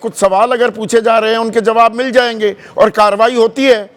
कुछ सवाल अगर पूछे जा रहे हैं उनके जवाब मिल जाएंगे और कार्रवाई होती है।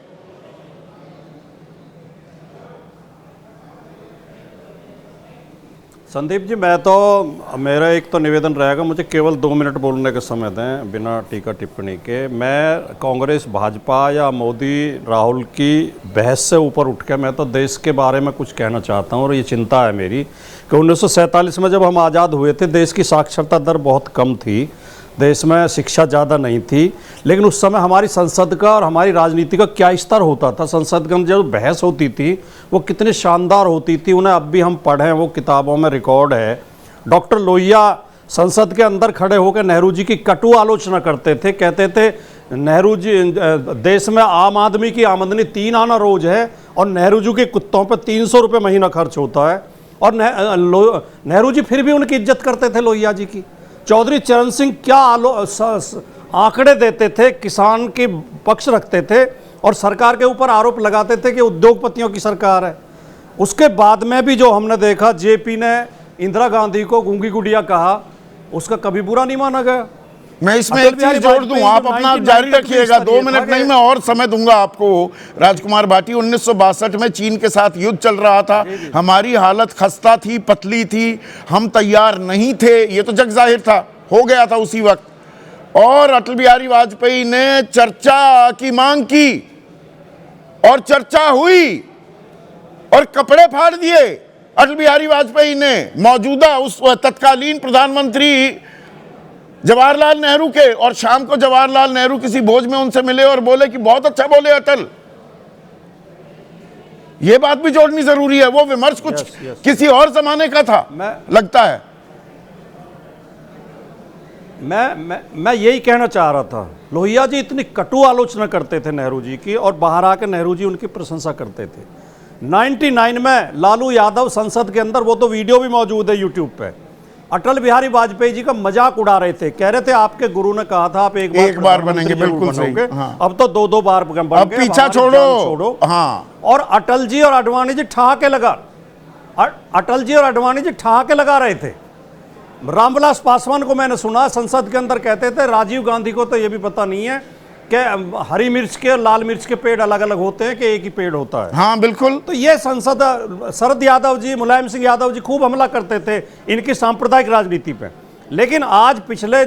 संदीप जी, मेरा एक तो निवेदन रहेगा, मुझे केवल 2 मिनट बोलने का समय दें बिना टीका टिप्पणी के। मैं कांग्रेस भाजपा या मोदी राहुल की बहस से ऊपर उठ के मैं तो देश के बारे में कुछ कहना चाहता हूं। और ये चिंता है मेरी कि 1947 में जब हम आज़ाद हुए थे, देश की साक्षरता दर बहुत कम थी, देश में शिक्षा ज़्यादा नहीं थी, लेकिन उस समय हमारी संसद का और हमारी राजनीति का क्या स्तर होता था। संसद के अंदर जो बहस होती थी वो कितनी शानदार होती थी, उन्हें अब भी हम पढ़ें, वो किताबों में रिकॉर्ड है। डॉक्टर लोहिया संसद के अंदर खड़े होकर नेहरू जी की कटु आलोचना करते थे, कहते थे नेहरू जी, देश में आम आदमी की आमदनी 3 आना रोज है और नेहरू जी के कुत्तों पर 300 रुपये महीना खर्च होता है। और नेहरू जी फिर भी उनकी इज्जत करते थे लोहिया जी की। चौधरी चरण सिंह क्या आंकड़े देते थे, किसान के पक्ष रखते थे और सरकार के ऊपर आरोप लगाते थे कि उद्योगपतियों की सरकार है। उसके बाद में भी जो हमने देखा, जेपी ने इंदिरा गांधी को गूंगी गुड़िया कहा, उसका कभी बुरा नहीं माना गया। मैं इसमें एक चीज जोड़ दूं, आप अपना जारी रखिएगा, 2 मिनट नहीं, मैं और समय दूंगा आपको। राजकुमार भाटी, 1962 में चीन के साथ युद्ध चल रहा था, हमारी हालत खस्ता थी, पतली थी, हम तैयार नहीं थे, ये तो जग जाहिर था, हो गया था उसी वक्त। और अटल बिहारी वाजपेयी ने चर्चा की मांग की और चर्चा हुई और कपड़े फाड़ दिए अटल बिहारी वाजपेयी ने। मौजूदा उस तत्कालीन प्रधानमंत्री जवाहरलाल नेहरू के, और शाम को जवाहरलाल नेहरू किसी भोज में उनसे मिले और बोले कि बहुत अच्छा बोले अटल। यह बात भी जोड़नी जरूरी है, वो विमर्श कुछ किसी और जमाने का था लगता है। मैं यही कहना चाह रहा था, लोहिया जी इतनी कटु आलोचना करते थे नेहरू जी की और बाहर आकर नेहरू जी उनकी प्रशंसा करते थे। 99 में लालू यादव संसद के अंदर, वो तो वीडियो भी मौजूद है यूट्यूब पे, अटल बिहारी वाजपेयी जी का मजाक उड़ा रहे थे, कह रहे थे आपके गुरु ने कहा था आप एक बार बनेंगे, बिल्कुल बनोगे, हाँ। अब तो 2-2 बार बन गए, अब पीछा छोड़ो, हाँ। और अटल जी और आडवाणी जी ठहाके लगा रहे थे। रामविलास पासवान को मैंने सुना संसद के अंदर कहते थे, राजीव गांधी को तो ये भी पता नहीं है कि हरी मिर्च के और लाल मिर्च के पेड़ अलग अलग होते हैं कि एक ही पेड़ होता है। हाँ बिल्कुल। तो ये संसद, शरद यादव जी, मुलायम सिंह यादव जी खूब हमला करते थे इनकी सांप्रदायिक राजनीति पे, लेकिन आज पिछले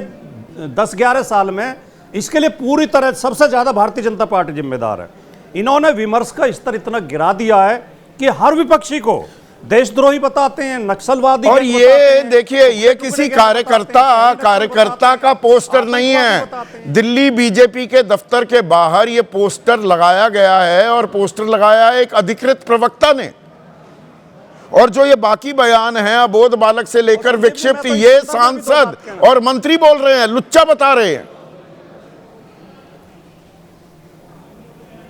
10-11 साल में इसके लिए पूरी तरह सबसे ज्यादा भारतीय जनता पार्टी जिम्मेदार है। इन्होंने विमर्श का स्तर इतना गिरा दिया है कि हर विपक्षी को देशद्रोही बताते हैं, नक्सलवादी। और ये देखिए, ये किसी कार्यकर्ता का पोस्टर नहीं है। दिल्ली बीजेपी के दफ्तर के बाहर ये पोस्टर लगाया गया है और पोस्टर लगाया है एक अधिकृत प्रवक्ता ने। और जो ये बाकी बयान है अबोध बालक से लेकर विक्षिप्त, ये सांसद और मंत्री बोल रहे हैं, लुच्चा बता रहे हैं।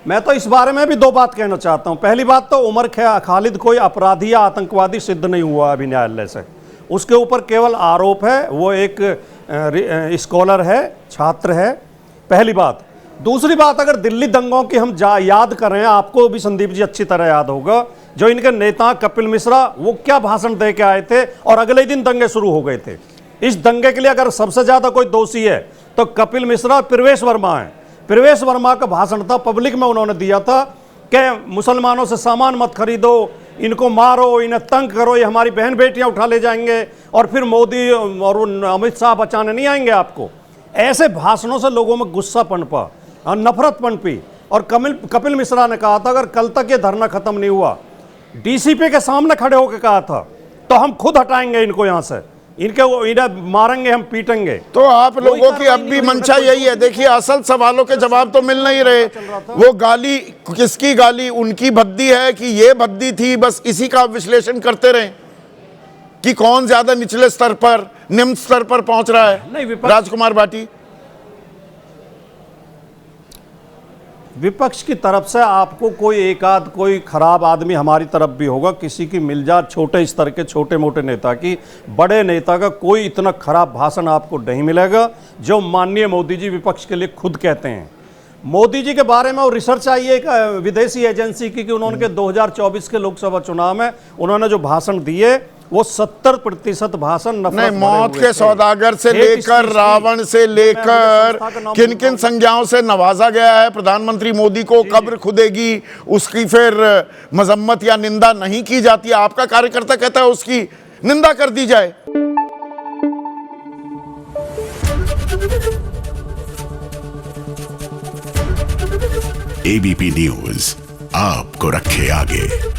मैं तो इस बारे में भी 2 बात कहना चाहता हूं। पहली बात तो उमर खालिद कोई अपराधी या आतंकवादी सिद्ध नहीं हुआ अभी न्यायालय से, उसके ऊपर केवल आरोप है, वो एक स्कॉलर है, छात्र है, पहली बात। दूसरी बात, अगर दिल्ली दंगों की हम याद करें, आपको भी संदीप जी अच्छी तरह याद होगा, जो इनके नेता कपिल मिश्रा, वो क्या भाषण दे के आए थे और अगले ही दिन दंगे शुरू हो गए थे। इस दंगे के लिए अगर सबसे ज्यादा कोई दोषी है तो कपिल मिश्रा और प्रवेश वर्मा है। प्रवेश वर्मा का भाषण था, पब्लिक में उन्होंने दिया था कि मुसलमानों से सामान मत खरीदो, इनको मारो, इन्हें तंग करो, ये हमारी बहन बेटियां उठा ले जाएंगे और फिर मोदी और अमित शाह बचाने नहीं आएंगे आपको। ऐसे भाषणों से लोगों में गुस्सा पनपा और नफरत पनपी। और कपिल मिश्रा ने कहा था अगर कल तक ये धरना खत्म नहीं हुआ, डीसीपी के सामने खड़े होकर कहा था, तो हम खुद हटाएंगे इनको यहां से, इन्हें मारेंगे, हम पीटेंगे। तो आप लोगों की अब भी मंशा यही है। देखिए, असल सवालों के जवाब तो मिल नहीं रहे। वो गाली, किसकी गाली, उनकी भद्दी है कि ये भद्दी थी, बस इसी का विश्लेषण करते रहे कि कौन ज्यादा निचले स्तर पर, निम्न स्तर पर पहुंच रहा है। राजकुमार भाटी, विपक्ष की तरफ से आपको कोई एक आध कोई खराब आदमी हमारी तरफ भी होगा, किसी की मिलजात छोटे स्तर के छोटे मोटे नेता की, बड़े नेता का कोई इतना खराब भाषण आपको नहीं मिलेगा जो माननीय मोदी जी विपक्ष के लिए खुद कहते हैं। मोदी जी के बारे में और रिसर्च आई है एक विदेशी एजेंसी की कि उन्होंने 2024 के लोकसभा चुनाव में उन्होंने जो भाषण दिए वो 70% भाषण नफरत नहीं, भरे मौत हुए के थे। सौदागर से Hate लेकर speech रावण थी। से मैं लेकर संस्था का नाम किन किन संज्ञाओं से नवाजा गया है प्रधानमंत्री मोदी को, कब्र खुदेगी उसकी फिर मजम्मत या निंदा नहीं की जाती है। आपका कार्यकर्ता कहता है उसकी निंदा कर दी जाए। एबीपी न्यूज आपको रखे आगे।